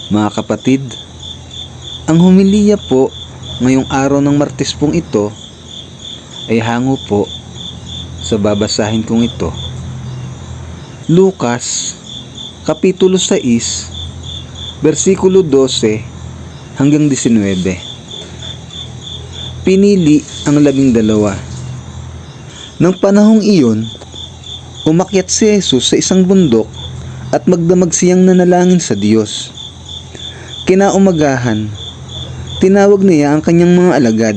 Mga kapatid, ang homilya po ngayong araw ng Martes pong ito ay hango po sa babasahin kong ito. Lucas, Kapitulo 6, versikulo 12 hanggang 19. Pinili ang 12. Nang panahong iyon, umakyat si Jesus sa isang bundok at magdamag siyang nanalangin sa Diyos. Kinaumagahan, tinawag niya ang kanyang mga alagad.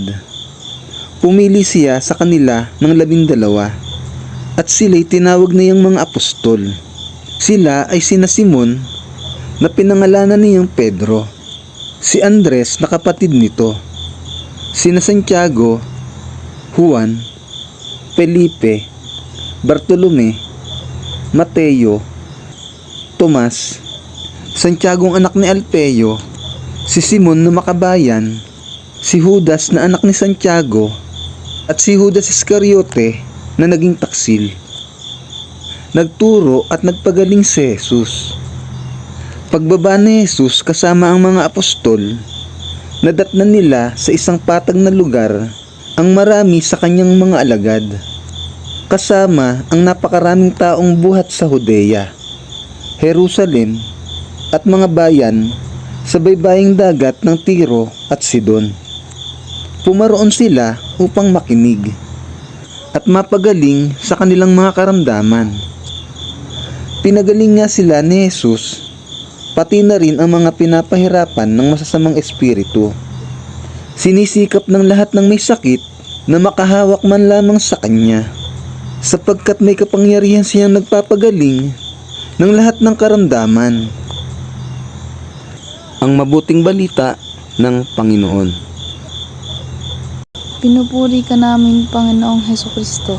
Pumili siya sa kanila ng 12 at sila'y tinawag niyang mga apostol. Sila ay sina Simon na pinangalanan niyang Pedro, si Andres na kapatid nito, sina Santiago, Juan, Felipe, Bartolome, Mateo, Tomas, Santiago ang anak ni Alfeo, si Simon na makabayan, si Judas na anak ni Santiago, at si Judas Iscariote na naging taksil. Nagturo at nagpagaling si Jesus. Pagbaba ni Jesus kasama ang mga apostol, nadatnan nila sa isang patag na lugar ang marami sa kanyang mga alagad, kasama ang napakaraming taong buhat sa Judea, Jerusalem at mga bayan sa baybaying dagat ng Tiro at Sidon. Pumaroon sila upang makinig at mapagaling sa kanilang mga karamdaman. Pinagaling nga sila ni Jesus, pati na rin ang mga pinapahirapan ng masasamang espiritu. Sinisikap ng lahat ng may sakit na makahawak man lamang sa kanya, sapagkat may kapangyarihan siyang nagpapagaling ng lahat ng karamdaman. Ang mabuting balita ng Panginoon. Pinupuri ka namin, Panginoong Hesukristo.